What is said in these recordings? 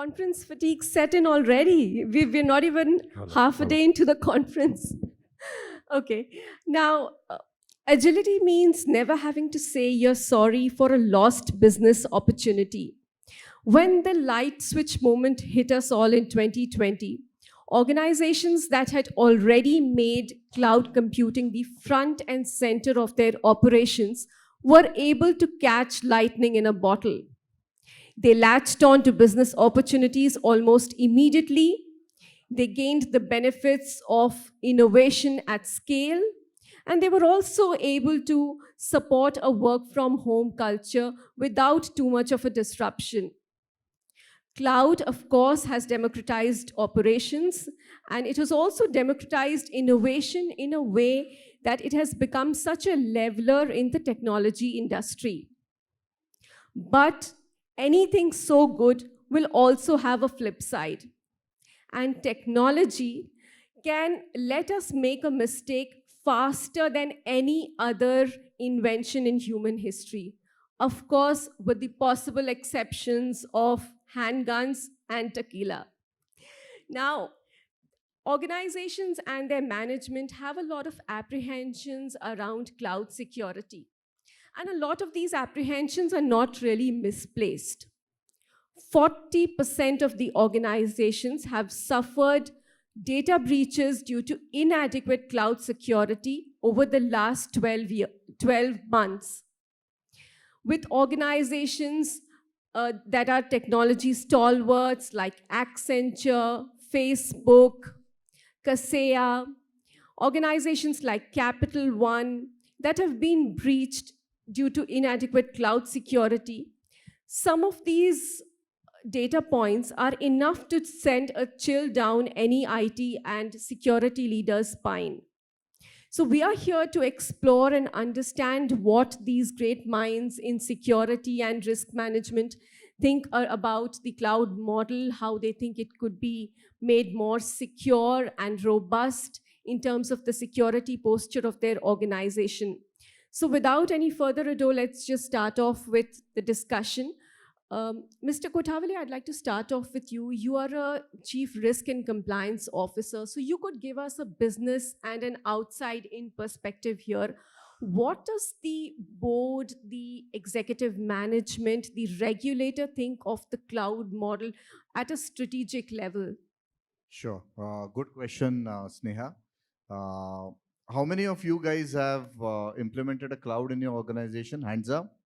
conference fatigue set in already. We're not even Hello, half a hello. day into the conference. Okay. Now, agility means never having to say you're sorry for a lost business opportunity. When the light switch moment hit us all in 2020, organizations that had already made cloud computing the front and center of their operations were able to catch lightning in a bottle. They latched on to business opportunities almost immediately. They gained the benefits of innovation at scale, and they were also able to support a work from home culture without too much of a disruption. Cloud, of course, has democratized operations, and it has also democratized innovation in a way that it has become such a leveler in the technology industry. But anything so good will also have a flip side. And technology can let us make a mistake faster than any other invention in human history. Of course, with the possible exceptions of handguns and tequila. Now, organizations and their management have a lot of apprehensions around cloud security. And a lot of these apprehensions are not really misplaced. 40% of the organizations have suffered data breaches due to inadequate cloud security over the last 12 months. With organizations that are technology stalwarts like Accenture, Facebook, Kaseya, organizations like Capital One that have been breached due to inadequate cloud security. Some of these data points are enough to send a chill down any IT and security leader's spine. So we are here to explore and understand what these great minds in security and risk management think about the cloud model, how they think it could be made more secure and robust in terms of the security posture of their organization. So without any further ado, let's just start off with the discussion. Mr. Kothawale, I'd like to start off with you. You are a Chief Risk and Compliance Officer, so you could give us a business and an outside-in perspective here. What does the board, the executive management, the regulator think of the cloud model at a strategic level? Sure. Good question, Sneha. How many of you guys have implemented a cloud in your organization? Hands up.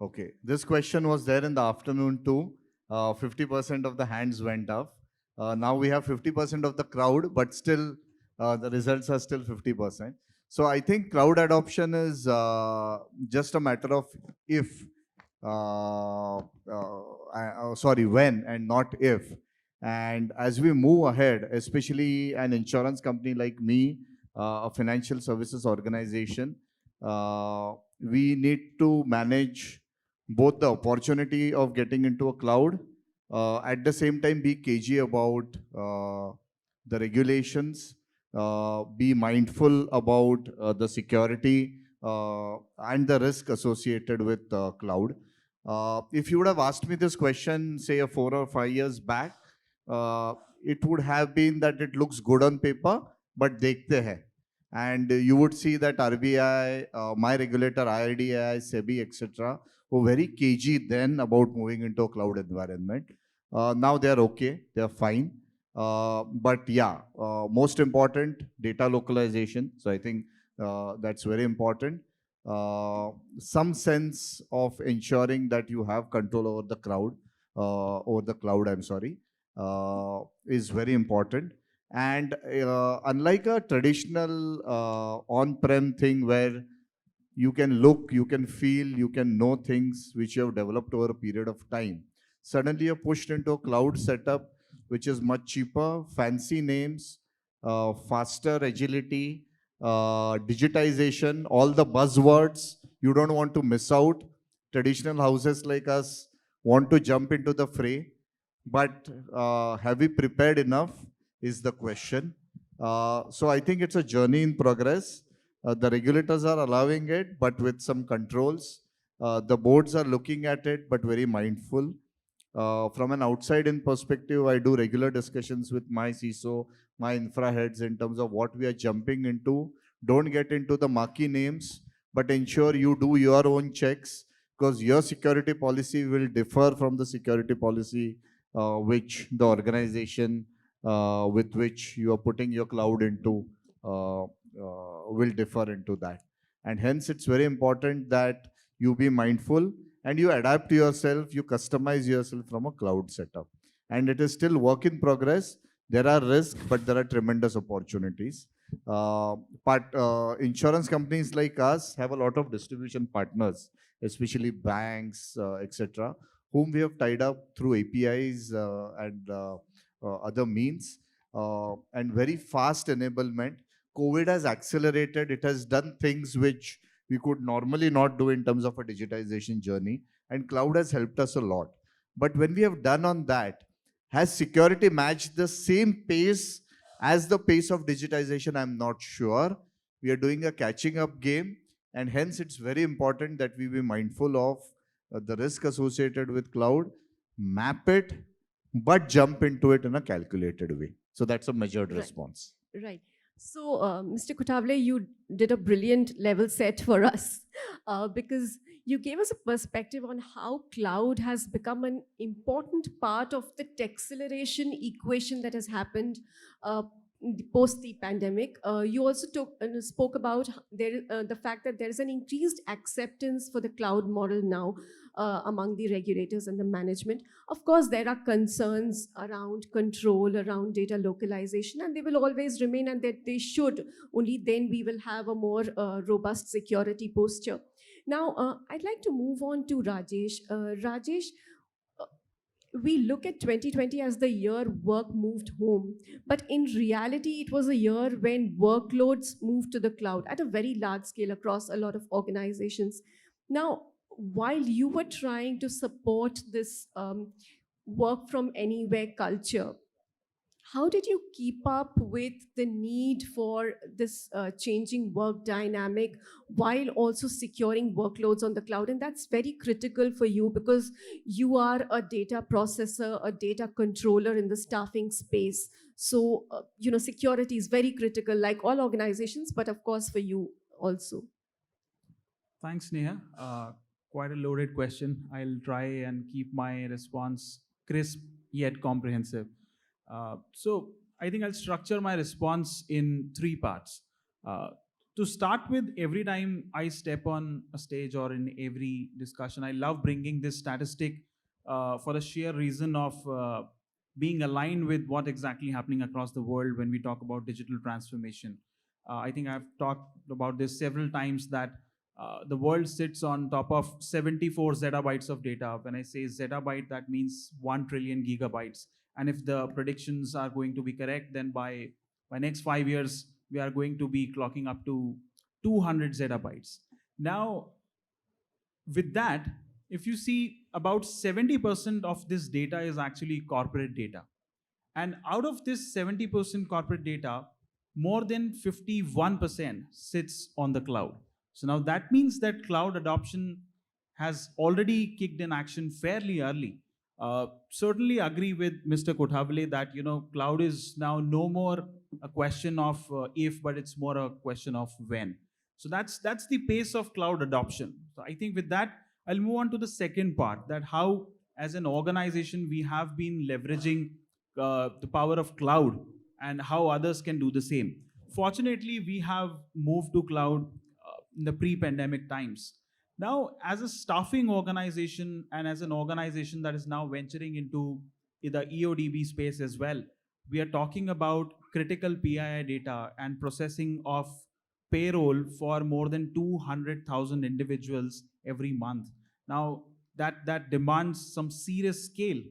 Okay. This question was there in the afternoon too. 50% of the hands went up. Now we have 50% of the crowd, but still the results are still 50%. So I think cloud adoption is just a matter of if, when and not if. And as we move ahead, especially an insurance company like me, a financial services organization, we need to manage both the opportunity of getting into a cloud, at the same time be cagey about the regulations, be mindful about the security and the risk associated with cloud. If you would have asked me this question, say 4 or 5 years back, it would have been that it looks good on paper, but dekhte hai. And you would see that RBI, my regulator, IRDAI, SEBI, etc., were very cagey then about moving into a cloud environment. Now they are okay, they are fine. But yeah, most important, data localization. So I think that's very important. Some sense of ensuring that you have control over the cloud, is very important. And unlike a traditional on-prem thing where you can look, you can feel, you can know things which you have developed over a period of time, suddenly you're pushed into a cloud setup which is much cheaper, fancy names, faster agility, digitization, all the buzzwords you don't want to miss out. Traditional houses like us want to jump into the fray, but have we prepared enough is the question. So I think it's a journey in progress. The regulators are allowing it, but with some controls. The boards are looking at it, but very mindful. From an outside in perspective, I do regular discussions with my CISO, my infra heads in terms of what we are jumping into. Don't get into the marquee names, but ensure you do your own checks, because your security policy will differ from the security policy which the organization with which you are putting your cloud into will differ into that. And hence, it's very important that you be mindful and you adapt yourself, you customize yourself from a cloud setup. And it is still work in progress. There are risks, but there are tremendous opportunities. But insurance companies like us have a lot of distribution partners, especially banks, etc., whom we have tied up through APIs and other means, and very fast enablement. COVID has accelerated. It has done things which we could normally not do in terms of a digitization journey, and cloud has helped us a lot. But when we have done on that, has security matched the same pace as the pace of digitization? I'm not sure. We are doing a catching up game, and hence it's very important that we be mindful of the risk associated with cloud, map it, but jump into it in a calculated way. So that's a measured Right. response. Right. So, Mr. Kotavle, you did a brilliant level set for us because you gave us a perspective on how cloud has become an important part of the acceleration equation that has happened uh, post the pandemic. You also spoke about the fact that there is an increased acceptance for the cloud model now among the regulators and the management. Of course, there are concerns around control, around data localization, and they will always remain, and that they should. Only then we will have a more robust security posture. Now, I'd like to move on to Rajesh. Rajesh, uh, we look at 2020 as the year work moved home, but in reality, it was a year when workloads moved to the cloud at a very large scale across a lot of organizations. Now, while you were trying to support this work from anywhere culture, how did you keep up with the need for this changing work dynamic while also securing workloads on the cloud? And that's very critical for you because you are a data processor, a data controller in the staffing space. So, security is very critical, like all organizations, but of course for you also. Thanks, Neha. Quite a loaded question. I'll try and keep my response crisp yet comprehensive. So, I think I'll structure my response in three parts. Uh, to start with, every time I step on a stage or in every discussion, I love bringing this statistic for the sheer reason of being aligned with what exactly happening across the world when we talk about digital transformation. I think I've talked about this several times that the world sits on top of 74 zettabytes of data. When I say zettabyte, that means 1 trillion gigabytes. And if the predictions are going to be correct, then by next 5 years, we are going to be clocking up to 200 zettabytes. Now, with that, if you see about 70% of this data is actually corporate data. And out of this 70% corporate data, more than 51% sits on the cloud. So now that means that cloud adoption has already kicked in action fairly early. Certainly agree with Mr. Kothavale that cloud is now no more a question of if, but it's more a question of when. So that's the pace of cloud adoption. So I think with that, I'll move on to the second part, that how as an organization we have been leveraging the power of cloud and how others can do the same. Fortunately, we have moved to cloud in the pre-pandemic times. Now, as a staffing organization and as an organization that is now venturing into the EODB space as well, we are talking about critical PII data and processing of payroll for more than 200,000 individuals every month. Now, that demands some serious scale,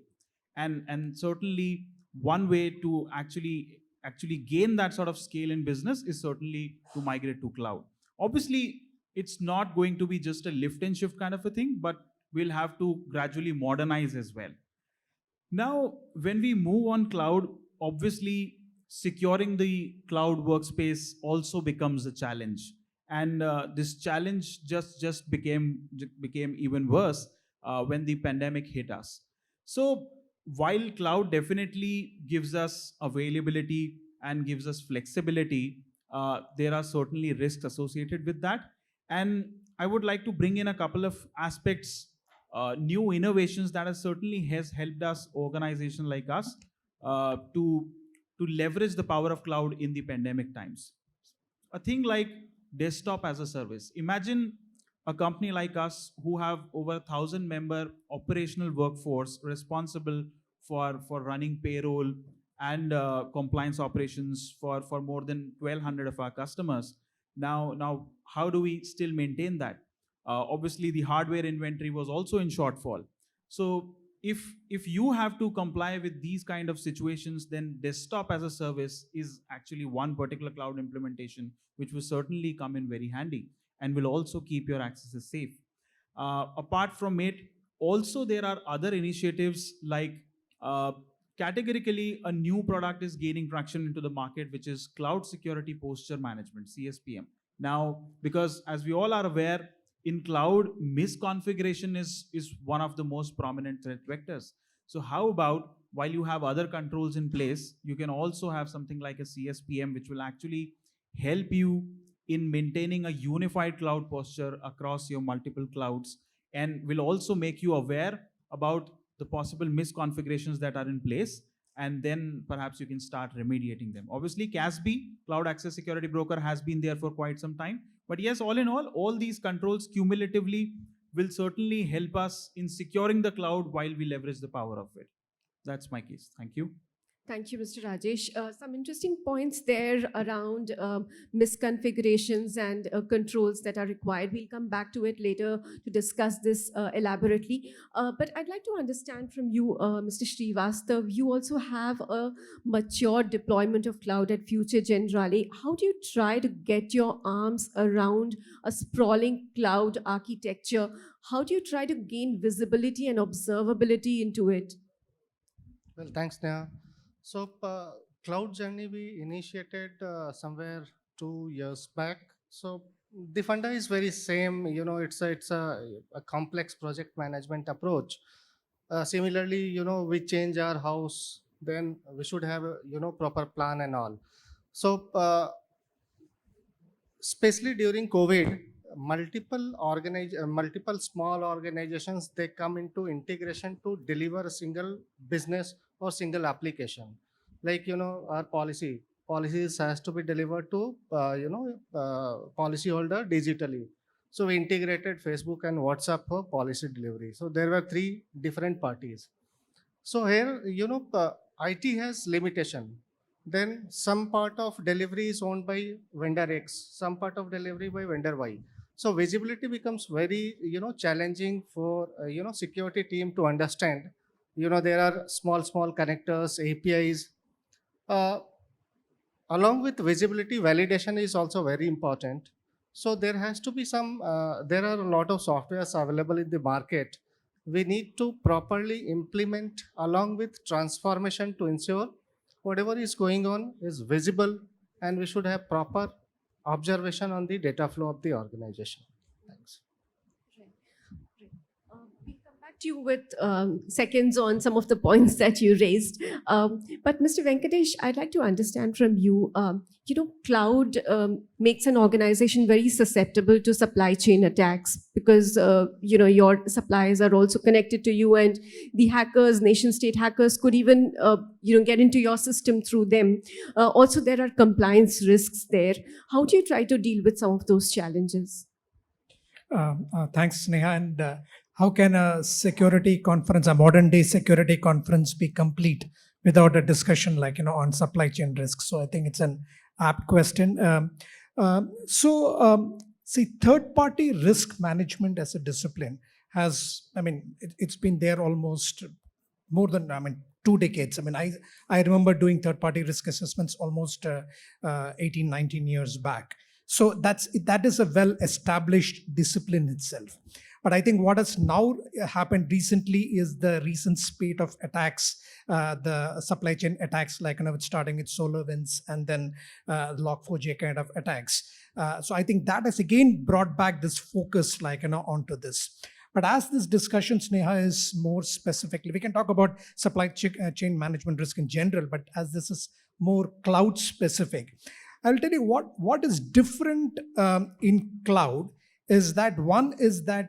and certainly one way to actually gain that sort of scale in business is certainly to migrate to cloud. Obviously, it's not going to be just a lift and shift kind of a thing, but we'll have to gradually modernize as well. Now, when we move on cloud, obviously securing the cloud workspace also becomes a challenge, and this challenge just became even worse when the pandemic hit us. So while cloud definitely gives us availability and gives us flexibility, there are certainly risks associated with that. And I would like to bring in a couple of aspects, new innovations that has helped us, organization like us, to leverage the power of cloud in the pandemic times. A thing like desktop as a service. Imagine a company like us who have over 1,000 member operational workforce responsible for running payroll and compliance operations for more than 1,200 of our customers. Now, how do we still maintain that? Obviously, the hardware inventory was also in shortfall. So if you have to comply with these kind of situations, then desktop as a service is actually one particular cloud implementation which will certainly come in very handy and will also keep your accesses safe. Apart from it, also there are other initiatives like, uh, categorically a new product is gaining traction into the market, which is cloud security posture management, CSPM. Now, because as we all are aware, in cloud, misconfiguration is one of the most prominent threat vectors. So how about, while you have other controls in place, you can also have something like a CSPM, which will actually help you in maintaining a unified cloud posture across your multiple clouds, and will also make you aware about the possible misconfigurations that are in place, and then perhaps you can start remediating them. Obviously, CASB, Cloud Access Security Broker, has been there for quite some time. But yes, all in all these controls cumulatively will certainly help us in securing the cloud while we leverage the power of it. That's my case. Thank you. Thank you, Mr. Rajesh. Some interesting points there around misconfigurations and controls that are required. We'll come back to it later to discuss this elaborately. But I'd like to understand from you, Mr. Srivastav, you also have a mature deployment of cloud at Future Generali. How do you try to get your arms around a sprawling cloud architecture? How do you try to gain visibility and observability into it? Well, thanks, Neha. So, cloud journey we initiated somewhere 2 years back. So, the funda is very same. It's a complex project management approach. Similarly, we change our house, then we should have a proper plan and all. So, especially during COVID, multiple small organizations, they come into integration to deliver a single business or single application. Like our policies has to be delivered to policyholder digitally. So we integrated Facebook and WhatsApp for policy delivery. So there were three different parties. So here, IT has limitation. Then some part of delivery is owned by vendor X, some part of delivery by vendor Y. So visibility becomes very, challenging for, security team to understand. There are small connectors, APIs. Uh, Along with visibility, validation is also very important. So there has to be there are a lot of softwares available in the market. We need to properly implement along with transformation to ensure whatever is going on is visible, and we should have proper observation on the data flow of the organization. Thanks. Right. Right. We'll come back to you with seconds on some of the points that you raised. But Mr. Venkatesh, I'd like to understand from you, cloud makes an organization very susceptible to supply chain attacks because, your suppliers are also connected to you, and the hackers, nation state hackers could even, get into your system through them. Also, there are compliance risks there. How do you try to deal with some of those challenges? Thanks, Neha. And how can a security conference, a modern day security conference, be complete without a discussion like on supply chain risks? So I think it's an apt question. See, third party risk management as a discipline it's been there almost more than 2 decades. I remember doing third party risk assessments almost 18, 19 years back. So that is a well established discipline itself. But I think what has now happened recently is the recent spate of attacks, the supply chain attacks, like starting with SolarWinds and then Log4j kind of attacks. So I think that has again brought back this focus, onto this. But as this discussion, Sneha, is more specifically, we can talk about chain management risk in general, but as this is more cloud specific, I'll tell you what is different in cloud is that one is that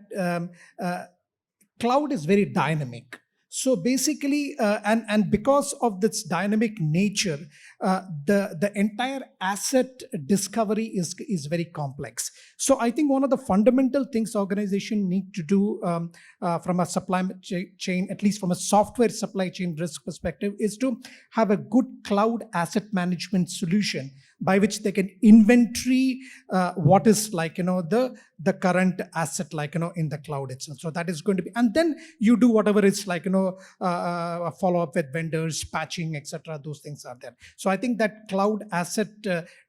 cloud is very dynamic. So basically, and because of this dynamic nature, the entire asset discovery is very complex. So I think one of the fundamental things organization need to do from a supply chain, at least from a software supply chain risk perspective, is to have a good cloud asset management solution by which they can inventory what is the current asset in the cloud itself. So that is going to be, and then you do whatever is follow up with vendors, patching, etc. Those things are there. So I think that cloud asset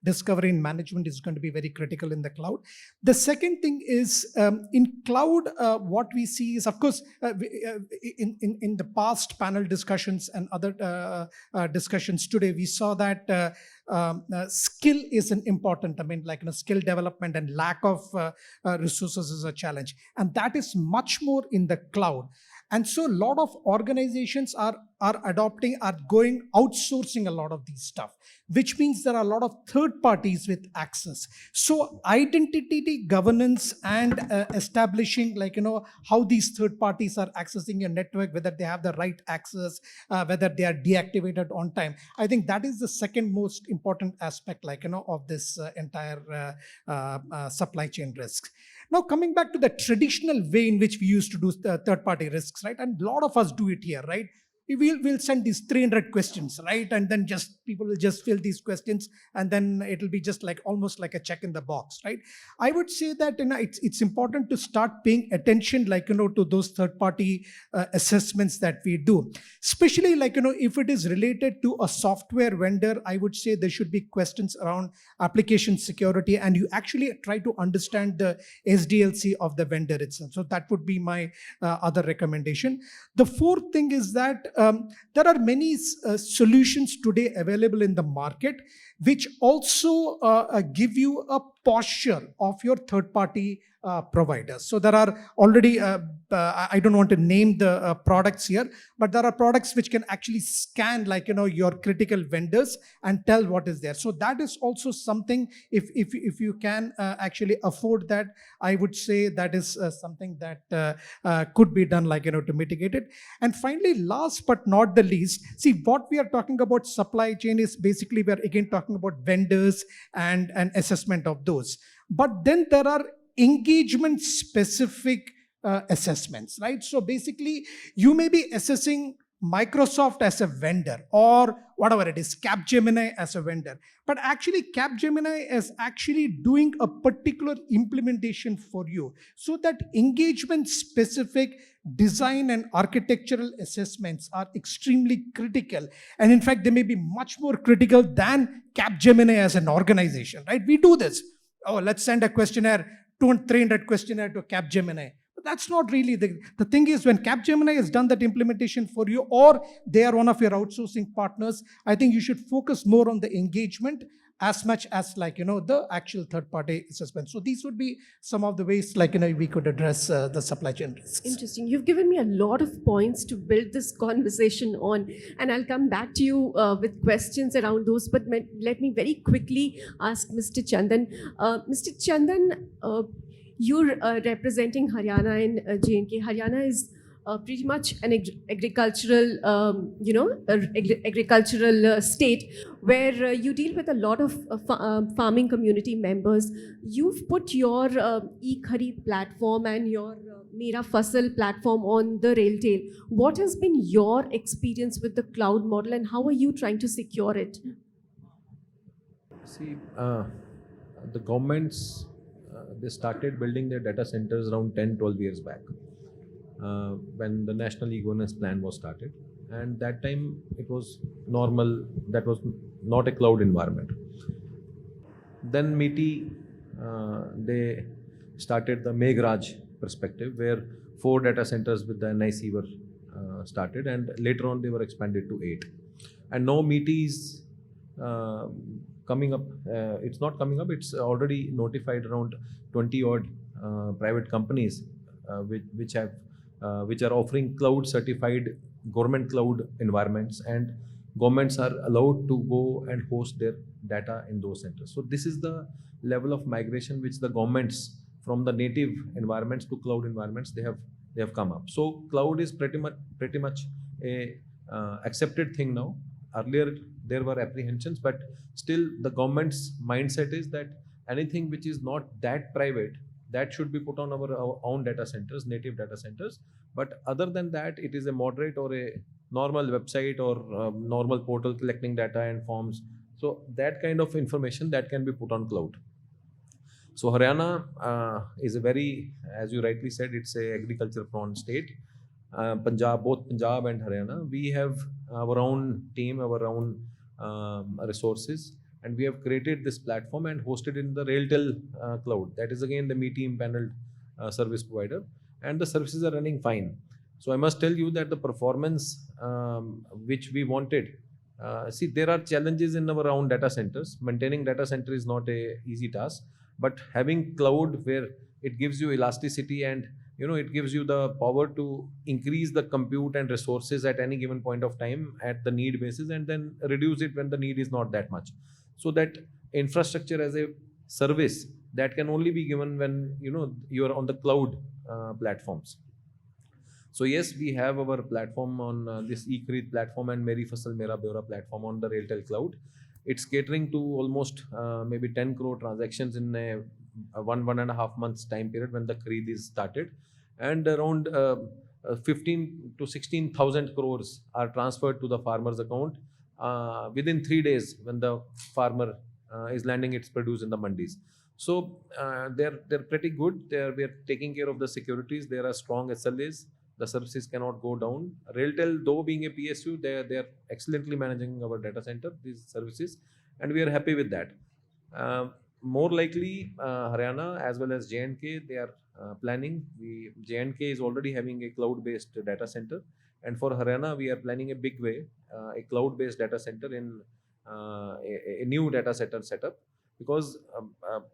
discovery and management is going to be very critical in the cloud. The second thing is in cloud, what we see is, of course, in the past panel discussions and other discussions today, we saw that skill is an important, skill development and lack of resources is a challenge. And that is much more in the cloud. And so a lot of organizations are going outsourcing a lot of these stuff, which means there are a lot of third parties with access. So identity governance and establishing how these third parties are accessing your network, whether they have the right access, whether they are deactivated on time. I think that is the second most important aspect of this entire supply chain risks. Now, coming back to the traditional way in which we used to do third-party risks, right? And a lot of us do it here, right? We'll send these 300 questions, right? And then just people will just fill these questions, and then it'll be just almost like a check in the box, right? I would say that it's important to start paying attention, to those third-party assessments that we do, especially if it is related to a software vendor. I would say there should be questions around application security, and you actually try to understand the SDLC of the vendor itself. So that would be my other recommendation. The fourth thing is that there are many solutions today available in the market which also give you a posture of your third-party providers. So there are already, I don't want to name the products here, but there are products which can actually scan your critical vendors and tell what is there. So that is also something, if you can actually afford that, I would say that is something that could be done to mitigate it. And finally, last but not the least, see, what we are talking about supply chain is basically we are again talking about vendors and assessment of those. But then there are engagement specific assessments, right? So basically you may be assessing Microsoft as a vendor or whatever it is, Capgemini as a vendor, but actually Capgemini is actually doing a particular implementation for you. So that engagement specific design and architectural assessments are extremely critical, and in fact they may be much more critical than Capgemini as an organization, right? We do this, oh, let's send a questionnaire, 300 questionnaire to Capgemini. But that's not really the thing. Is when Capgemini has done that implementation for you, or they are one of your outsourcing partners, I think you should focus more on the engagement as much as the actual third-party assessment. So these would be some of the ways we could address the supply chain risks. Interesting. You've given me a lot of points to build this conversation on, and I'll come back to you with questions around those. But let me very quickly ask Mr. Chandan. Mr. Chandan, you're representing Haryana and J&K. Haryana is pretty much an agricultural, agricultural state where you deal with a lot of farming community members. You've put your e-Khareed platform and your Mera Fasal platform on the Railtail. What has been your experience with the cloud model, and how are you trying to secure it? See, the governments, they started building their data centers around 10-12 years back. When the National E-Governance Plan was started, and that time it was normal, that was not a cloud environment. Then MITI, they started the Meghraj perspective, where 4 data centers with the NIC were started, and later on they were expanded to 8. And now MITI is coming up, it's not coming up, it's already notified around 20 odd private companies which are offering cloud certified government cloud environments, and governments are allowed to go and host their data in those centers. So this is the level of migration which the governments from the native environments to cloud environments they have come up. So cloud is pretty much a accepted thing now. Earlier there were apprehensions, but still the government's mindset is that anything which is not that private, that should be put on our own data centers, native data centers. But other than that, it is a moderate or a normal website or normal portal collecting data and forms. So that kind of information that can be put on cloud. So Haryana is a very, as you rightly said, it's a agriculture prone state. Punjab, both Punjab and Haryana, we have our own team, our own resources, and we have created this platform and hosted in the Railtel cloud. That is again the team paneled service provider, and the services are running fine. So I must tell you that the performance which we wanted. See, there are challenges in our own data centers. Maintaining data center is not a easy task, but having cloud where it gives you elasticity and it gives you the power to increase the compute and resources at any given point of time at the need basis, and then reduce it when the need is not that much. So that infrastructure as a service that can only be given when you are on the cloud platforms. So yes, we have our platform on this eCreed platform and Meri Fasal Mera Beura platform on the Railtel cloud. It's catering to almost maybe 10 crore transactions in a 1.5 months time period when the Creed is started, and around 15 to 16,000 crores are transferred to the farmer's account within 3 days when the farmer is landing its produce in the mandis. So they're pretty good. We're taking care of the securities. There are strong SLAs. The services cannot go down. Railtel, though being a PSU, they are excellently managing our data center, these services, and we are happy with that. More likely, Haryana as well as J&K, they are planning. J&K is already having a cloud-based data center, and for Haryana, we are planning a big way, a cloud-based data center in a new data center setup, because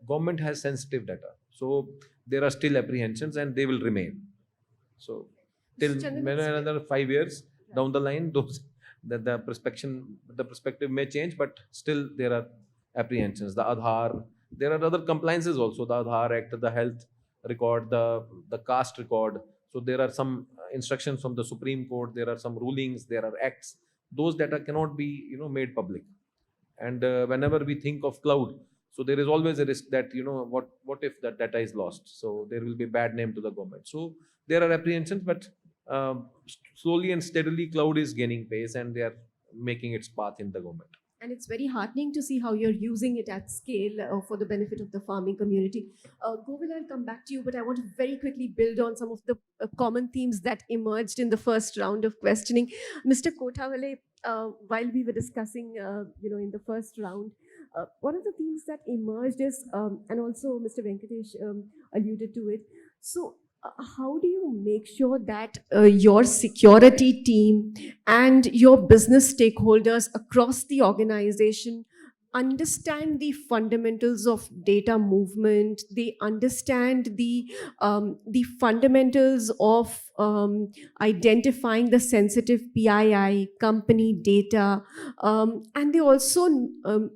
government has sensitive data, so there are still apprehensions, and they will remain. So till maybe another 5 years down the line, those the perspective may change, but still there are apprehensions. The Aadhaar, there are other compliances also. The Aadhaar Act, the health record, the caste record. So there are some instructions from the Supreme Court. There are some rulings. There are acts. Those data cannot be made public. And whenever we think of cloud, so there is always a risk that what if that data is lost. So there will be bad name to the government. So there are apprehensions, but slowly and steadily cloud is gaining pace, and they are making its path in the government. And it's very heartening to see how you're using it at scale for the benefit of the farming community. Govil, I'll come back to you, but I want to very quickly build on some of the common themes that emerged in the first round of questioning. Mr. Kothawale, while we were discussing, in the first round, one of the themes that emerged is, and also Mr. Venkatesh alluded to it. So, how do you make sure that your security team and your business stakeholders across the organization understand the fundamentals of data movement? They understand the fundamentals of identifying the sensitive PII company data, and they also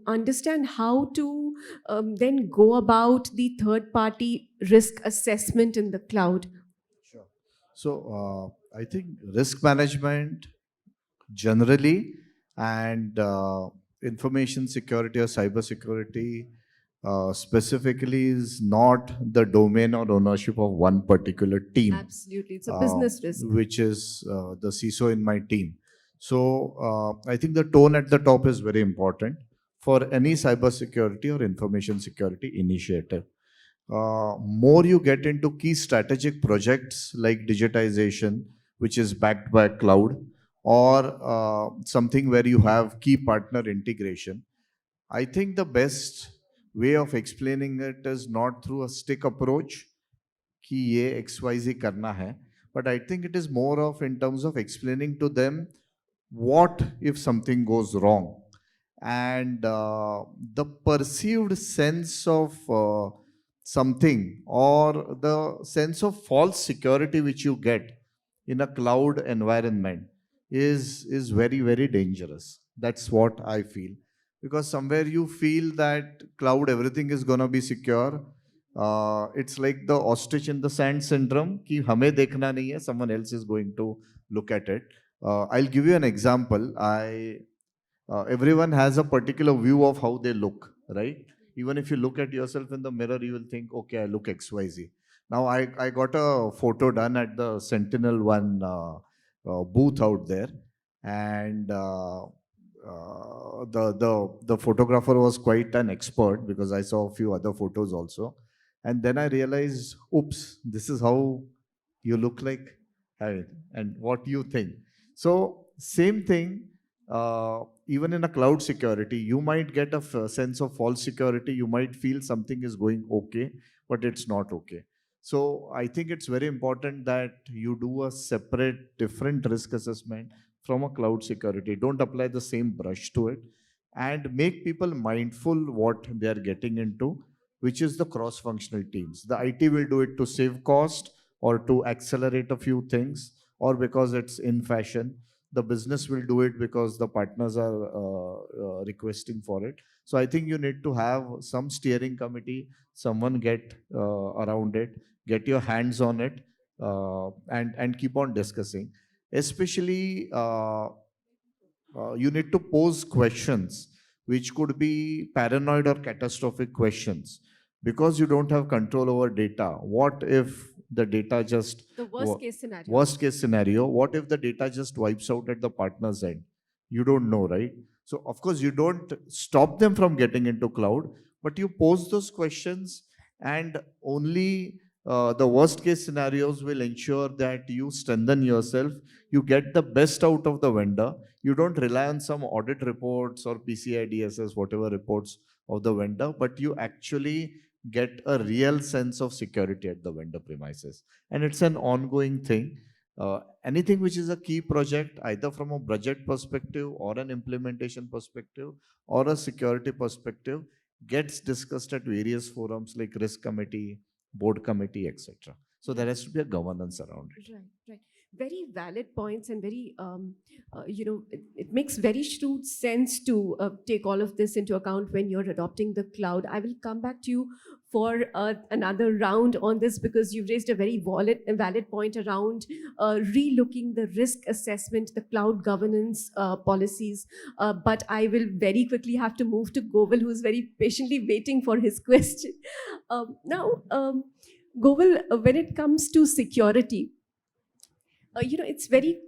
understand how to then go about the third party risk assessment in the cloud. Sure. So I think risk management generally and information security or cyber security specifically is not the domain or ownership of one particular team. Absolutely, it's a business risk. Which is the CISO in my team. So I think the tone at the top is very important for any cyber security or information security initiative. More you get into key strategic projects like digitization, which is backed by cloud, or something where you have key partner integration, I think the best way of explaining it is not through a stick approach, कि ये XYZ करना है, but I think it is more of in terms of explaining to them what if something goes wrong, and the perceived sense of something or the sense of false security which you get in a cloud environment is very, very dangerous. That's what I feel. Because somewhere you feel that cloud, everything is going to be secure. It's like the ostrich in the sand syndrome, ki hame dekhna nahi hai, someone else is going to look at it. I'll give you an example. Everyone has a particular view of how they look, right? Even if you look at yourself in the mirror, you will think, okay, I look XYZ. Now, I got a photo done at the Sentinel One booth out there, and the photographer was quite an expert because I saw a few other photos also. And then I realized, oops, this is how you look like, and what you think. So, same thing, even in a cloud security, you might get a sense of false security. You might feel something is going okay, but it's not okay. So I think it's very important that you do a separate, different risk assessment from a cloud security. Don't apply the same brush to it, and make people mindful what they are getting into, which is the cross-functional teams. The IT will do it to save cost or to accelerate a few things, or because it's in fashion. The business will do it because the partners are requesting for it. So I think you need to have some steering committee, someone get around it, get your hands on it, and keep on discussing. Especially, you need to pose questions which could be paranoid or catastrophic questions, because you don't have control over data. What if the data just The worst case scenario. worst case scenario, what if the data just wipes out at the partner's end? You don't know, right? So of course you don't stop them from getting into cloud, but you pose those questions, and only the worst case scenarios will ensure that you strengthen yourself, you get the best out of the vendor. You don't rely on some audit reports or PCI DSS, whatever reports of the vendor, but you actually get a real sense of security at the vendor premises. And it's an ongoing thing. Anything which is a key project, either from a budget perspective or an implementation perspective or a security perspective, gets discussed at various forums like risk committee, board committee, etc. So there has to be a governance around it. Right, right. Very valid points, and very, it makes very shrewd sense to take all of this into account when you're adopting the cloud. I will come back to you for another round on this, because you've raised a very valid point around relooking the risk assessment, the cloud governance policies. But I will very quickly have to move to Govind, who's very patiently waiting for his question. Now, Govind, when it comes to security, it's very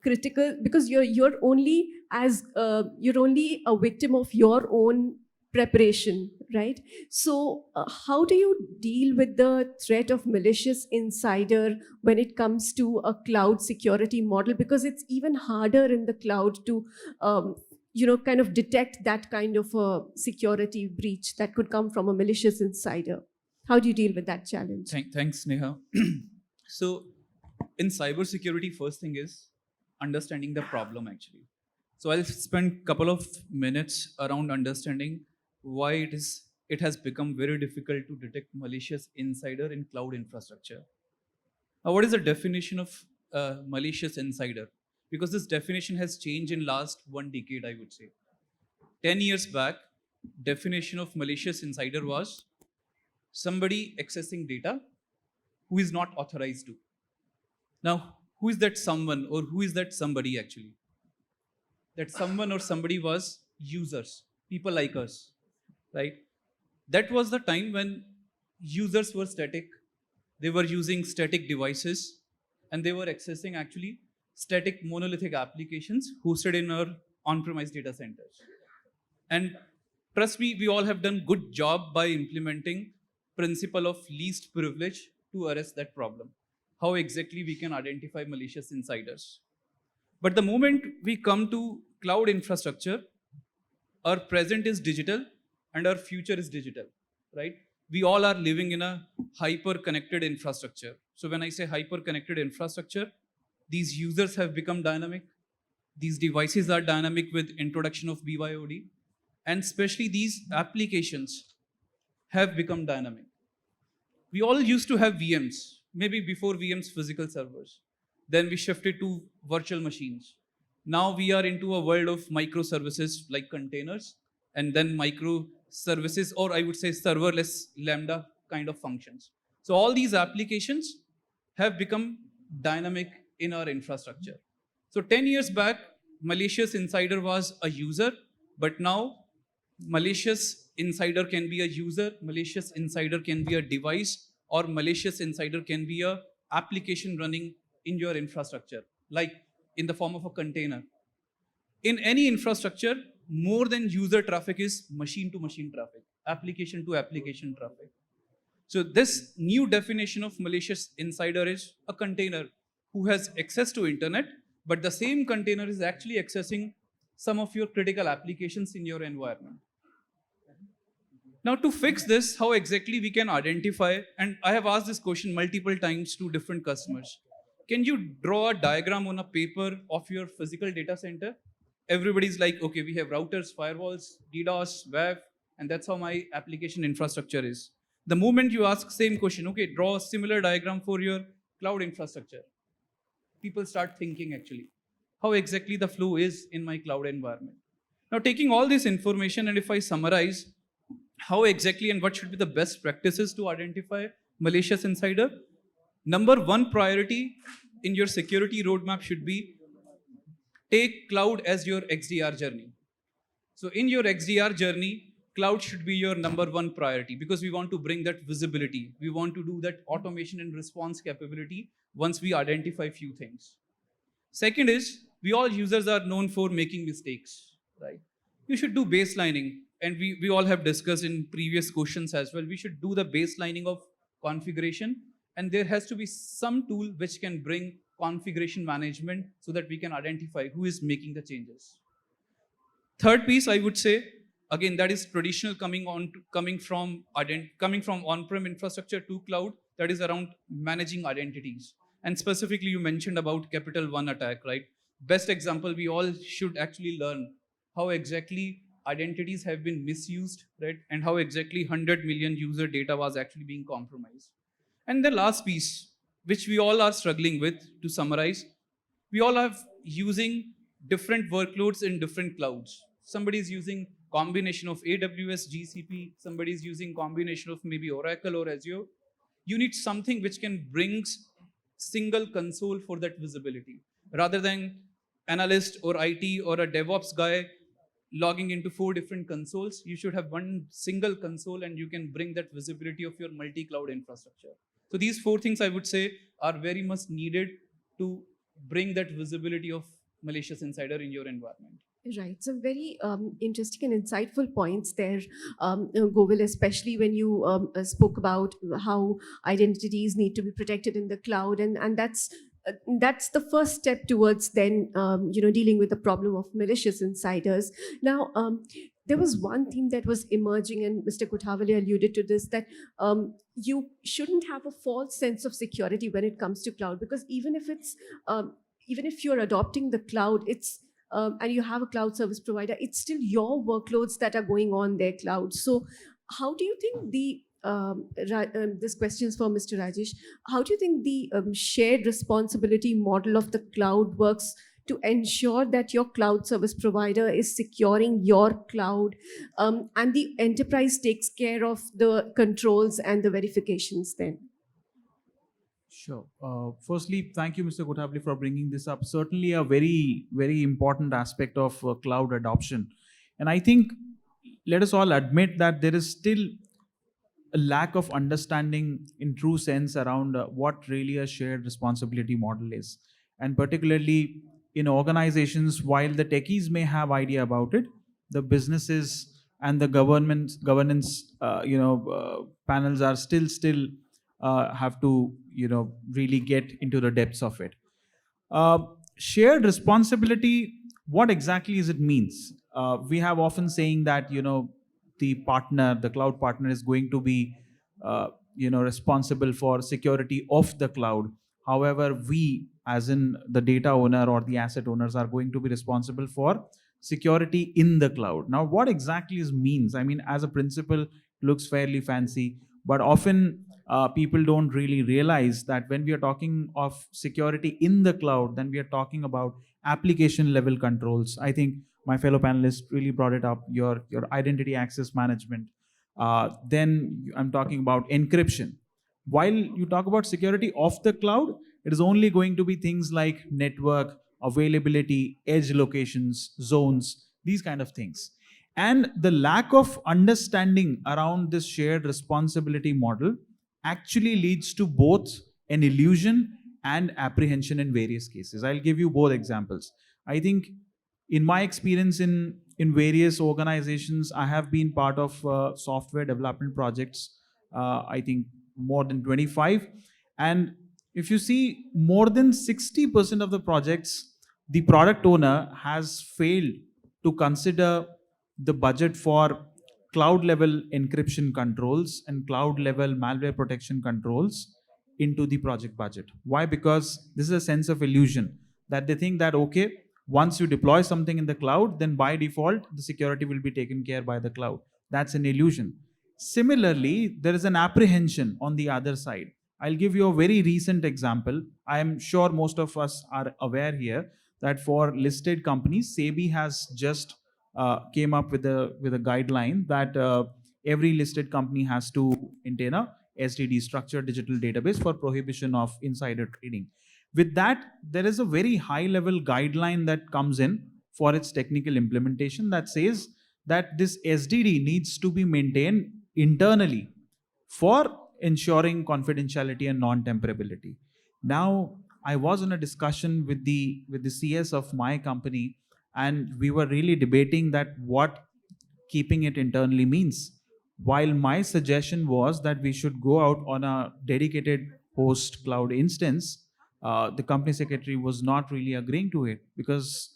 critical, because you're only a victim of your own preparation, right? So how do you deal with the threat of malicious insider when it comes to a cloud security model? Because it's even harder in the cloud to kind of detect that kind of a security breach that could come from a malicious insider. How do you deal with that challenge? Thanks, Neha. So, in cybersecurity, first thing is understanding the problem actually. So I'll spend couple of minutes around understanding why it has become very difficult to detect malicious insider in cloud infrastructure. Now, what is the definition of malicious insider? Because this definition has changed in last 1 decade, I would say. 10 years back, definition of malicious insider was somebody accessing data who is not authorized to. Now, who is that someone, or who is that somebody actually? That someone or somebody was users, people like us, right? That was the time when users were static. They were using static devices, and they were accessing actually static monolithic applications hosted in our on-premise data centers. And trust me, we all have done good job by implementing principle of least privilege to arrest that problem. How exactly we can identify malicious insiders. But the moment we come to cloud infrastructure, our present is digital and our future is digital, right? We all are living in a hyper connected infrastructure. So when I say hyper connected infrastructure, these users have become dynamic. These devices are dynamic with introduction of BYOD, and especially these applications have become dynamic. We all used to have VMs, maybe before VMs, physical servers. Then we shifted to virtual machines. Now we are into a world of microservices like containers, and then microservices, or I would say serverless Lambda kind of functions. So all these applications have become dynamic in our infrastructure. So 10 years back, malicious insider was a user, but now malicious insider can be a user, malicious insider can be a device, or malicious insider can be a application running in your infrastructure, like in the form of a container. In any infrastructure, more than user traffic is machine to machine traffic, application to application traffic. So this new definition of malicious insider is a container who has access to internet, but the same container is actually accessing some of your critical applications in your environment. Now, to fix this, how exactly we can identify, and I have asked this question multiple times to different customers. Can you draw a diagram on a paper of your physical data center? Everybody's like, okay, we have routers, firewalls, DDoS, WAF, and that's how my application infrastructure is. The moment you ask same question, okay, draw a similar diagram for your cloud infrastructure, people start thinking actually how exactly the flow is in my cloud environment. Now, taking all this information, and if I summarize how exactly and what should be the best practices to identify malicious insider, number one priority in your security roadmap should be take cloud as your XDR journey. So in your XDR journey, cloud should be your number one priority because we want to bring that visibility. We want to do that automation and response capability once we identify few things. Second is, we all users are known for making mistakes, right? You should do baselining, and we all have discussed in previous questions as well. We should do the baselining of configuration, and there has to be some tool which can bring configuration management so that we can identify who is making the changes. Third piece, I would say, again, that is traditional coming from on-prem infrastructure to cloud. That is around managing identities. And specifically, you mentioned about Capital One attack, right? Best example, we all should actually learn how exactly identities have been misused, right? And how exactly 100 million user data was actually being compromised. And the last piece, which we all are struggling with, to summarize, we all have using different workloads in different clouds. Somebody is using combination of AWS, GCP, somebody is using combination of maybe Oracle or Azure. You need something which can bring single console for that visibility. Rather than analyst or IT or a DevOps guy logging into 4 different consoles, you should have one single console and you can bring that visibility of your multi-cloud infrastructure. So these 4 things I would say are very much needed to bring that visibility of malicious insider in your environment. Right. So very interesting and insightful points there, Govil, especially when you spoke about how identities need to be protected in the cloud, and that's the first step towards then dealing with the problem of malicious insiders. Now, there was one theme that was emerging, and Mr. Kothawale alluded to this, that you shouldn't have a false sense of security when it comes to cloud, because even if you're adopting the cloud, it's and you have a cloud service provider, it's still your workloads that are going on their cloud. So, how do you think this question is for Mr. Rajesh? How do you think the shared responsibility model of the cloud works to ensure that your cloud service provider is securing your cloud, and the enterprise takes care of the controls and the verifications then? Sure. Firstly, thank you, Mr. Kothawale, for bringing this up. Certainly a very, very important aspect of cloud adoption. And I think let us all admit that there is still a lack of understanding in true sense around what really a shared responsibility model is. And particularly in organizations, while the techies may have idea about it, the businesses and the governance panels are still have to really get into the depths of it. Shared responsibility, what exactly is it means? We have often saying that the cloud partner is going to be responsible for security of the cloud. However, we, as in the data owner or the asset owners, are going to be responsible for security in the cloud. Now, what exactly is means? I mean, as a principle, looks fairly fancy, But often people don't really realize that when we are talking of security in the cloud, then we are talking about application level controls. I think my fellow panelists really brought it up, your identity access management. Then I'm talking about encryption. While you talk about security of the cloud, it is only going to be things like network, availability, edge locations, zones, these kind of things. And the lack of understanding around this shared responsibility model actually leads to both an illusion and apprehension in various cases. I'll give you both examples. I think in my experience in various organizations, I have been part of software development projects, I think more than 25. And if you see, more than 60% of the projects, the product owner has failed to consider the budget for cloud level encryption controls and cloud level malware protection controls into the project budget. Why? Because this is a sense of illusion that they think that, okay, once you deploy something in the cloud, then by default, the security will be taken care by the cloud. That's an illusion. Similarly, there is an apprehension on the other side. I'll give you a very recent example. I am sure most of us are aware here that for listed companies, SEBI has just came up with a guideline that every listed company has to maintain a SDD, structured digital database, for prohibition of insider trading. With that, there is a very high level guideline that comes in for its technical implementation that says that this SDD needs to be maintained internally for ensuring confidentiality and non-temperability. Now, I was in a discussion with the CS of my company, and we were really debating that what keeping it internally means. While my suggestion was that we should go out on a dedicated host cloud instance, the company secretary was not really agreeing to it, because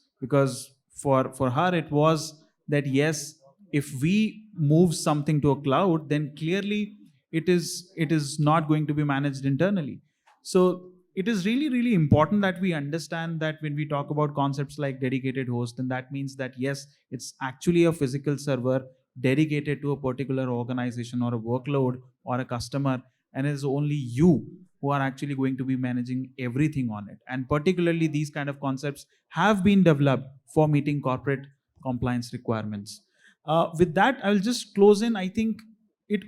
for her it was that yes, if we move something to a cloud, then clearly it is not going to be managed internally. So it is really important that we understand that when we talk about concepts like dedicated host, then that means that yes, it's actually a physical server dedicated to a particular organization or a workload or a customer, and it's only you who are actually going to be managing everything on it. And particularly these kind of concepts have been developed for meeting corporate compliance requirements. With that, I'll just close in. I think it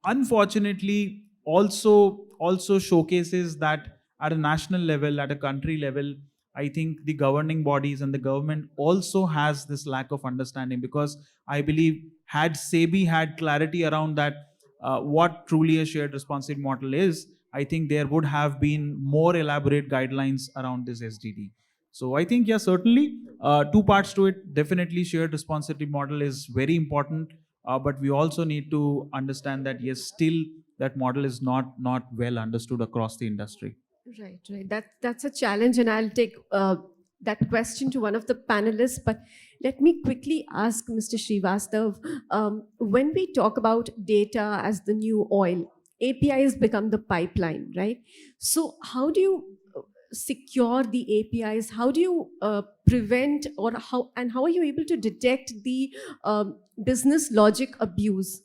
unfortunately also showcases that at a national level, at a country level, I think the governing bodies and the government also has this lack of understanding, because I believe had SEBI had clarity around that, what truly a shared responsibility model is, I think there would have been more elaborate guidelines around this SDD. So I think, yeah, certainly two parts to it. Definitely, shared responsibility model is very important, but we also need to understand that yes, still that model is not well understood across the industry. Right, right. That's a challenge, and I'll take that question to one of the panelists. But let me quickly ask Mr. Srivastav, when we talk about data as the new oil, APIs become the pipeline, right? So how do you secure the APIs? How do you prevent, or how are you able to detect the business logic abuse?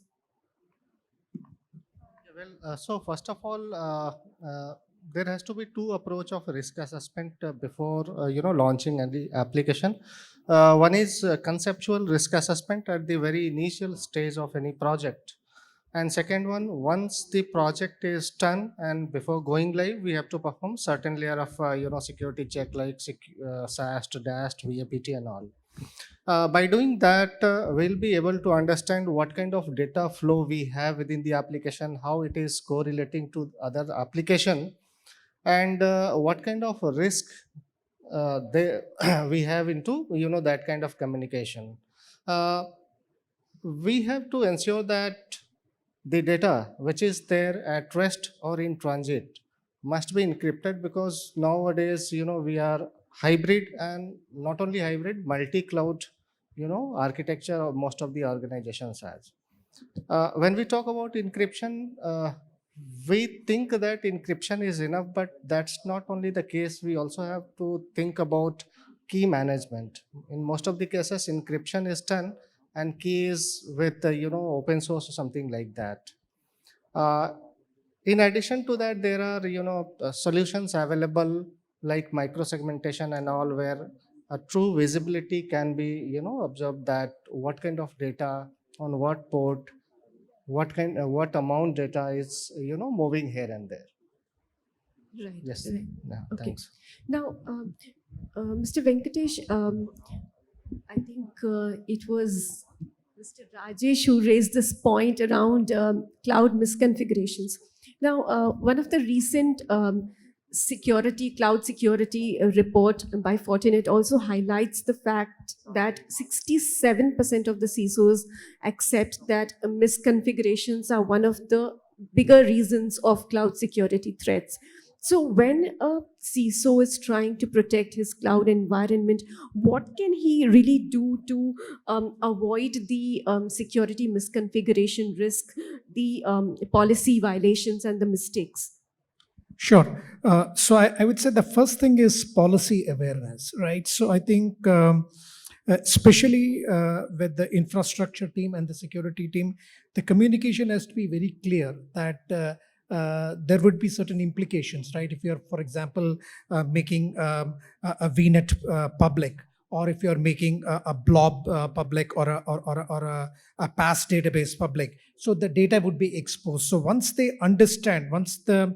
Well, so first of all, there has to be two approach of risk assessment before launching any application. One is conceptual risk assessment at the very initial stage of any project, and second one, once the project is done and before going live, we have to perform certain layer of security check like SAST, DAST, VAPT, and all. By doing that, we'll be able to understand what kind of data flow we have within the application, how it is correlating to other application, and what kind of risk we have into that kind of communication. We have to ensure that the data which is there at rest or in transit must be encrypted, because nowadays we are hybrid, and not only hybrid, multi-cloud architecture of most of the organizations has. When we talk about encryption, we think that encryption is enough, but that's not only the case. We also have to think about key management. In most of the cases, encryption is done and key is with open source or something like that. Uh, in addition to that, there are solutions available like microsegmentation and all, where a true visibility can be observed, that what kind of data on what port, what amount data is moving here and there. Right, Yes. right. Yeah. Okay. Thanks. Now, Mr. Venkatesh, I think it was Mr. Rajesh who raised this point around cloud misconfigurations. Now, one of the recent cloud security report by Fortinet also highlights the fact that 67% of the CISOs accept that misconfigurations are one of the bigger reasons of cloud security threats. So, when a CISO is trying to protect his cloud environment, what can he really do to avoid the security misconfiguration risk, the policy violations, and the mistakes? Sure. So I would say the first thing is policy awareness, right? So I think, especially with the infrastructure team and the security team, the communication has to be very clear that there would be certain implications, right? If you're, for example, making a VNet public, or if you're making a blob public, or a PAS database public, so the data would be exposed. So once they understand, once the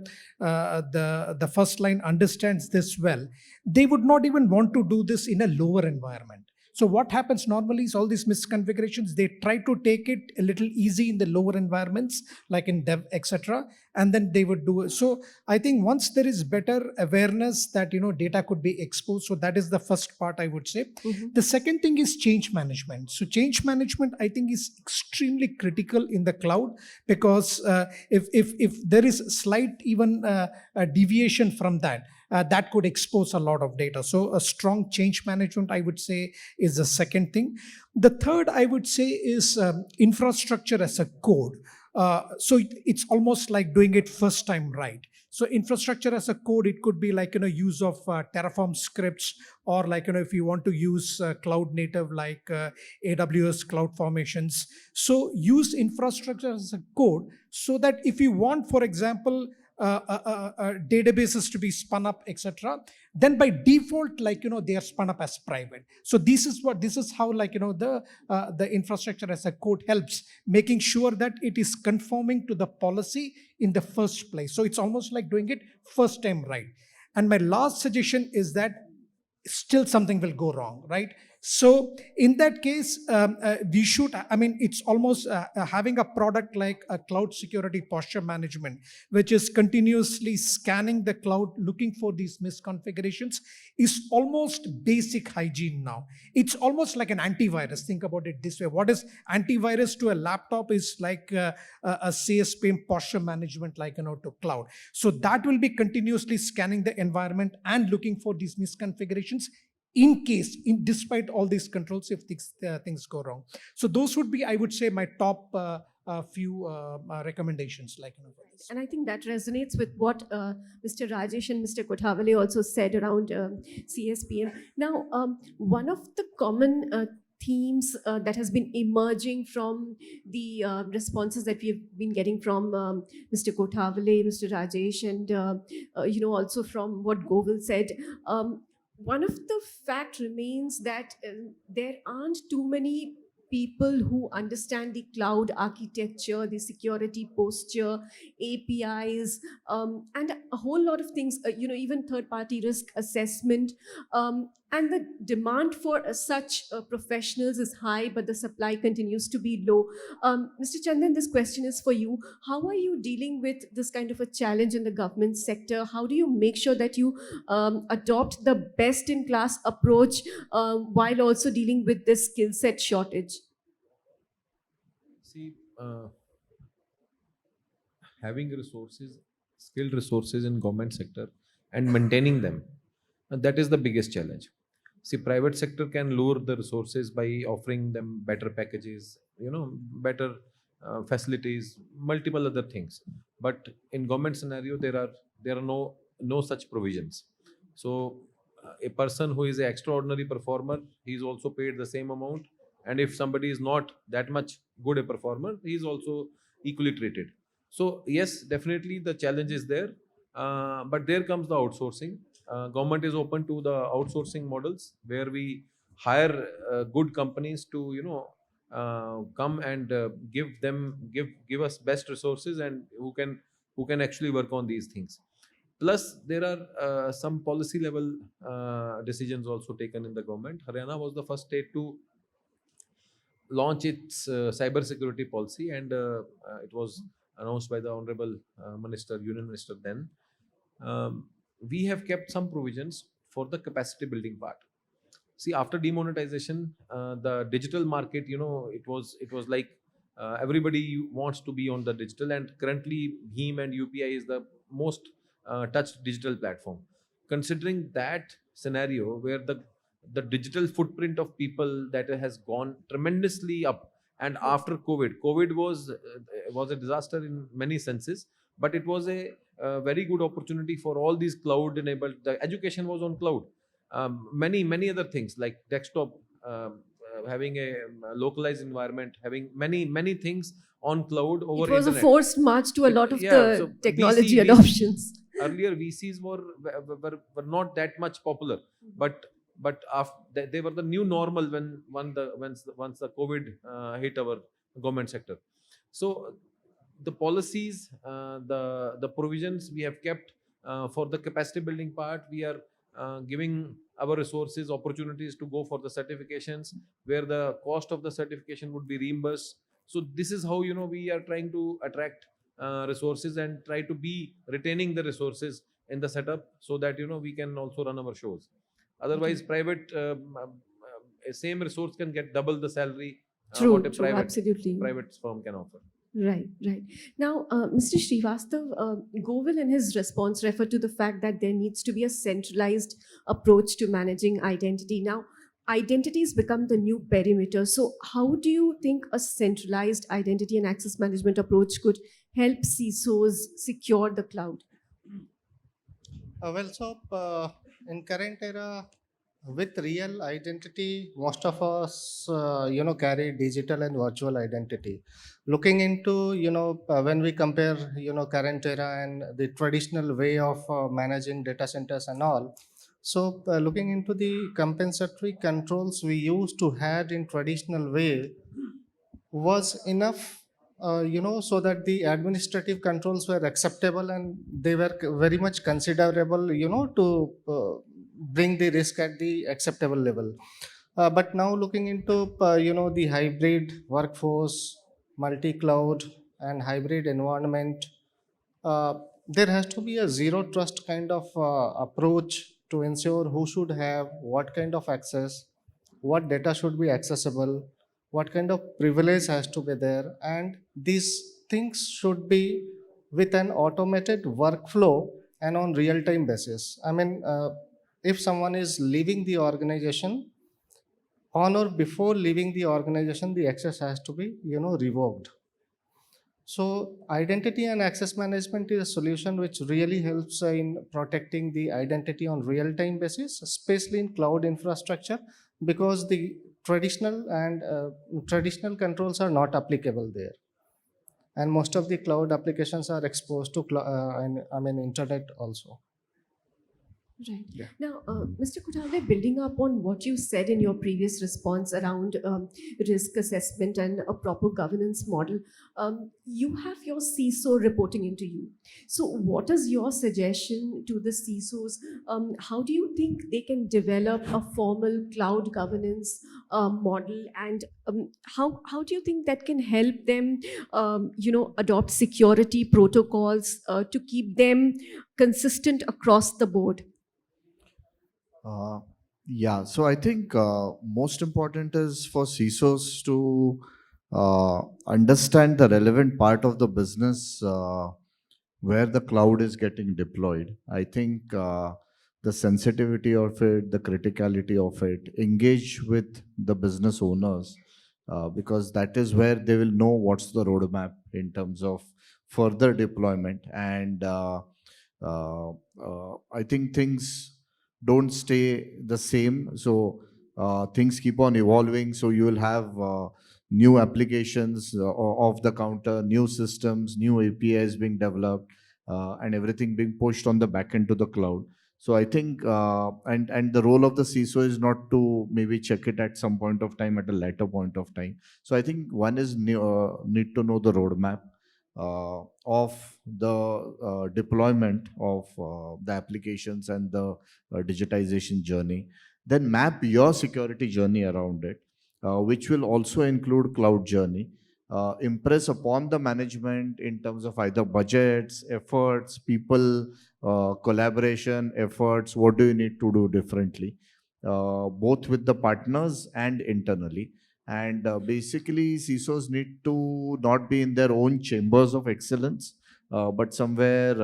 first line understands this well, they would not even want to do this in a lower environment. So what happens normally is all these misconfigurations, they try to take it a little easy in the lower environments, like in dev, etc., and then they would do it. So I think once there is better awareness that data could be exposed, so that is the first part I would say. The second thing is change management. So change management, I think, is extremely critical in the cloud, because if there is slight even a deviation from that, that could expose a lot of data. So a strong change management, I would say, is the second thing. The third, I would say, is infrastructure as a code. So it's almost like doing it first time right. So infrastructure as a code, it could be like use of Terraform scripts, or like if you want to use cloud native, like AWS cloud formations. So use infrastructure as a code, so that if you want, for example, databases to be spun up, etc., then by default, like they are spun up as private. So this is how, like the infrastructure as a code helps making sure that it is conforming to the policy in the first place. So it's almost like doing it first time right. And my last suggestion is that still something will go wrong, right? So in that case, we should, I mean, it's almost having a product like a cloud security posture management, which is continuously scanning the cloud, looking for these misconfigurations, is almost basic hygiene now. It's almost like an antivirus. Think about it this way. What is antivirus to a laptop is like a CSPM posture management, like, to cloud. So that will be continuously scanning the environment and looking for these misconfigurations, in case, despite all these controls, if things go wrong. So those would be, I would say, my top few recommendations, like, for this. And I think that resonates with what Mr. Rajesh and Mr. Kothavale also said around CSPM. Now, one of the common themes that has been emerging from the responses that we've been getting from Mr. Kothavale, Mr. Rajesh, and also from what Govil said. One of the fact remains that there aren't too many people who understand the cloud architecture, the security posture, APIs, and a whole lot of things, even third-party risk assessment. And the demand for such professionals is high, but the supply continues to be low. Mr. Chandan, this question is for you. How are you dealing with this kind of a challenge in the government sector? How do you make sure that you adopt the best-in-class approach while also dealing with this skill set shortage? See, having resources, skilled resources in government sector and maintaining them, that is the biggest challenge. See, private sector can lure the resources by offering them better packages, better facilities, multiple other things. But in government scenario, there are no such provisions. So a person who is an extraordinary performer, he is also paid the same amount, and if somebody is not that much good a performer, he is also equally treated. So yes, definitely the challenge is there, but there comes the outsourcing. Government is open to the outsourcing models where we hire good companies to come and give us best resources and who can actually work on these things. Plus, there are some policy level decisions also taken in the government. Haryana was the first state to launch its cybersecurity policy, and it was announced by the Honorable Union Minister then. Um, we have kept some provisions for the capacity building part. See, after demonetization, the digital market, it was like everybody wants to be on the digital, and currently Bheem and UPI is the most touched digital platform. Considering that scenario where the digital footprint of people that has gone tremendously up, and after COVID was a disaster in many senses, but it was a very good opportunity for all these cloud enabled. The education was on cloud, many other things like desktop, having a localized environment, having many things on cloud It over was a internet. forced march to a lot of Yeah, so the technology VC adoptions. earlier VCs were not that much popular, but after, they were the new normal once the COVID hit our government sector. So the policies, the provisions we have kept for the capacity building part. We are giving our resources opportunities to go for the certifications where the cost of the certification would be reimbursed. So this is how we are trying to attract resources and try to be retaining the resources in the setup so that we can also run our shows. Otherwise, private a same resource can get double the salary what True, a true, private absolutely. private firm can offer. Right, right. Now, Mr. Srivastav, Govil in his response referred to the fact that there needs to be a centralized approach to managing identity. Now, identities become the new perimeter. So, how do you think a centralized identity and access management approach could help CISOs secure the cloud? In current era, with real identity, most of us, carry digital and virtual identity. Looking into, when we compare, current era and the traditional way of managing data centers and all. So, looking into the compensatory controls we used to had in traditional way was enough, so that the administrative controls were acceptable and they were very much considerable, to bring the risk at the acceptable level. But now looking into, the hybrid workforce, multi-cloud and hybrid environment, uh, there has to be a zero trust kind of approach to ensure who should have what kind of access, what data should be accessible, what kind of privilege has to be there, and these things should be with an automated workflow and on real time basis. I mean, if someone is leaving the organization, on or before leaving the organization, the access has to be revoked. So, identity and access management is a solution which really helps in protecting the identity on real-time basis, especially in cloud infrastructure, because the traditional controls are not applicable there, and most of the cloud applications are exposed to internet also. Right. Yeah. Now, Mr. Kutale, building up on what you said in your previous response around risk assessment and a proper governance model, you have your CISO reporting into you. So, what is your suggestion to the CISOs? How do you think they can develop a formal cloud governance model, and how do you think that can help them, adopt security protocols to keep them consistent across the board? Uh, yeah, so I think most important is for CISOs to understand the relevant part of the business where the cloud is getting deployed. I think the sensitivity of it, the criticality of it, engage with the business owners because that is where they will know what's the roadmap in terms of further deployment. And I think things don't stay the same. So things keep on evolving. So you will have new applications off the counter, new systems, new APIs being developed, and everything being pushed on the backend to the cloud. So I think, and the role of the CISO is not to maybe check it at some point of time, at a later point of time. So I think one is need to know the roadmap of the deployment of the applications and the digitization journey. Then map your security journey around it, which will also include cloud journey. Impress upon the management in terms of either budgets, efforts, people, collaboration efforts. What do you need to do differently, both with the partners and internally? And basically, CISOs need to not be in their own chambers of excellence, but somewhere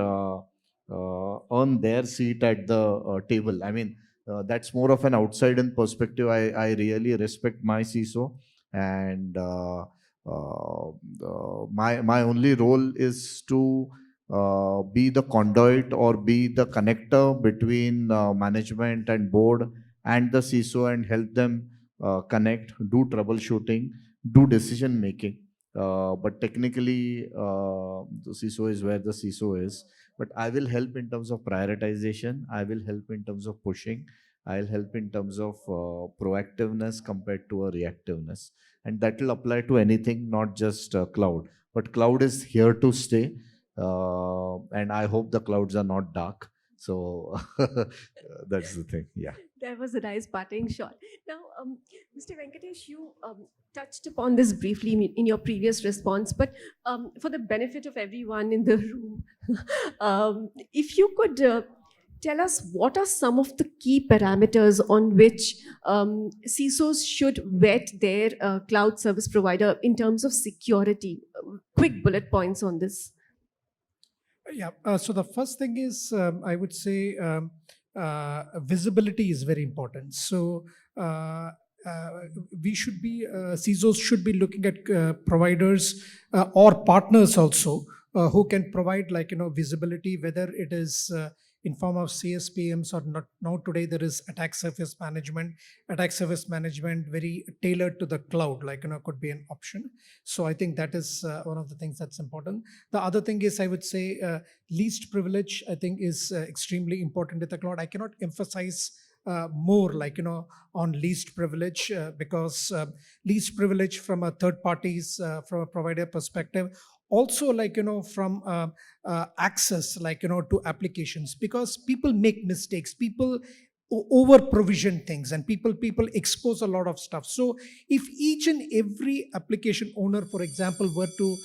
earn their seat at the table. I mean, that's more of an outside-in perspective. I really respect my CISO, and my only role is to be the conduit or be the connector between management and board and the CISO, and help them connect, do troubleshooting, do decision making. But technically, the CISO is where the CISO is. But I will help in terms of prioritization. I will help in terms of pushing. I'll help in terms of proactiveness compared to a reactiveness. And that will apply to anything, not just cloud. But cloud is here to stay. And I hope the clouds are not dark. So that's the thing. Yeah. That was a nice parting shot. Now, Mr. Venkatesh, you touched upon this briefly in your previous response, but for the benefit of everyone in the room, if you could tell us what are some of the key parameters on which CISOs should vet their cloud service provider in terms of security. Quick bullet points on this. Yeah. So the first thing is, I would say, visibility is very important. So we should be CISOs should be looking at providers or partners also who can provide, like, visibility, whether it is in form of CSPMs or not. Now today there is attack surface management. Attack surface management very tailored to the cloud, like, could be an option. So I think that is one of the things that's important. The other thing is, I would say, least privilege, I think, is extremely important with the cloud. I cannot emphasize more, like, on least privilege, because least privilege from a third parties, from a provider perspective, also, like, from access, like, to applications, because people make mistakes, people over provision things, and people expose a lot of stuff. So if each and every application owner, for example, were to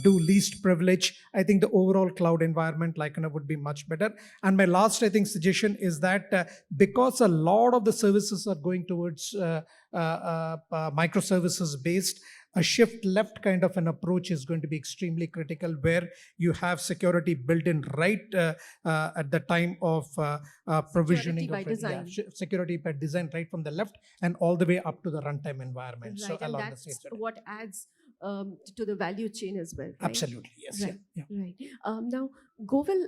do least privilege, I think the overall cloud environment, like, would be much better. And my last, I think, suggestion is that because a lot of the services are going towards microservices based, a shift left kind of an approach is going to be extremely critical, where you have security built in right at the time of provisioning Security by of it. Yeah, design. security by design, right from the left and all the way up to the runtime environment. Right, and along the that's same side. what adds to the value chain as well, right? Absolutely, yes. Right. Yeah. Right. Now, Govil,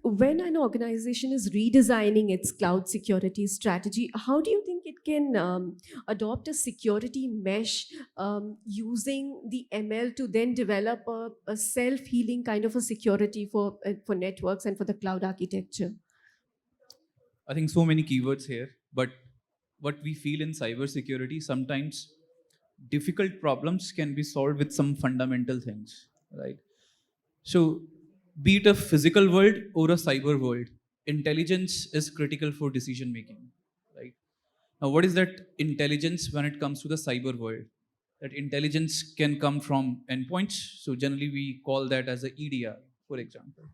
when an organization is redesigning its cloud security strategy, how do you think it can adopt a security mesh using the ML to then develop a self-healing kind of a security for networks and for the cloud architecture? I think so many keywords here, but what we feel in cybersecurity, sometimes difficult problems can be solved with some fundamental things, right? So, be it a physical world or a cyber world, intelligence is critical for decision making, right? Now, what is that intelligence when it comes to the cyber world? That intelligence can come from endpoints. So, generally, we call that as a EDR, for example.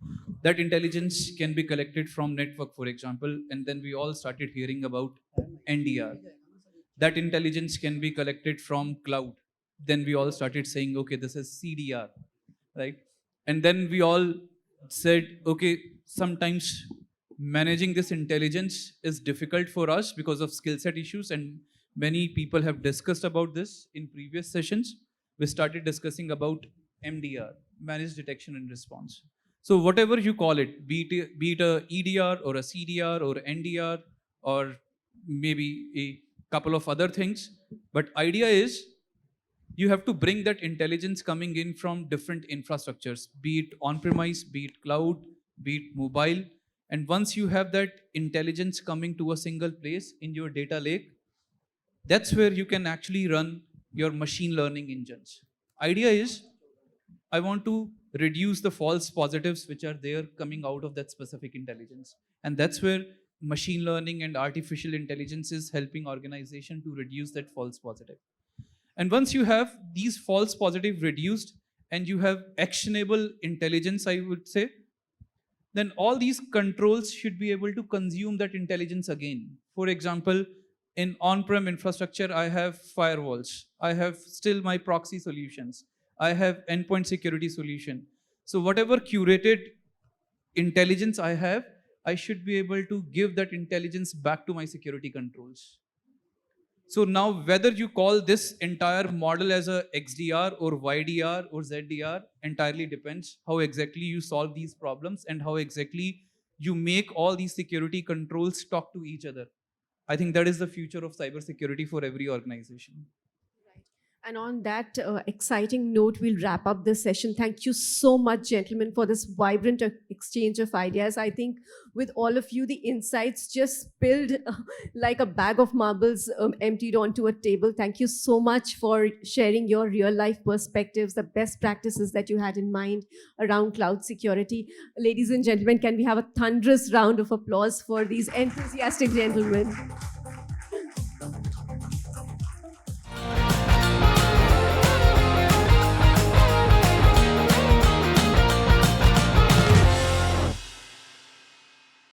That intelligence can be collected from network, for example, and then we all started hearing about NDR. That intelligence can be collected from cloud. Then we all started saying, okay, this is CDR, right? And then we all said, okay, sometimes managing this intelligence is difficult for us because of skill set issues, and many people have discussed about this in previous sessions. We started discussing about MDR, managed detection and response. So whatever you call it, be it a EDR or a CDR or NDR or maybe a couple of other things, but idea is you have to bring that intelligence coming in from different infrastructures, be it on-premise, be it cloud, be it mobile. And once you have that intelligence coming to a single place in your data lake, that's where you can actually run your machine learning engines. Idea is, I want to reduce the false positives which are there coming out of that specific intelligence. And that's where machine learning and artificial intelligence is helping organization to reduce that false positive. And once you have these false positive reduced and you have actionable intelligence, I would say, then all these controls should be able to consume that intelligence again. For example, in on-prem infrastructure, I have firewalls. I have still my proxy solutions. I have endpoint security solution. So whatever curated intelligence I have, I should be able to give that intelligence back to my security controls. So now whether you call this entire model as a XDR or YDR or ZDR entirely depends how exactly you solve these problems and how exactly you make all these security controls talk to each other. I think that is the future of cybersecurity for every organization. And on that exciting note, we'll wrap up this session. Thank you so much, gentlemen, for this vibrant exchange of ideas. I think with all of you, the insights just spilled like a bag of marbles emptied onto a table. Thank you so much for sharing your real life perspectives, the best practices that you had in mind around cloud security. Ladies and gentlemen, can we have a thunderous round of applause for these enthusiastic gentlemen?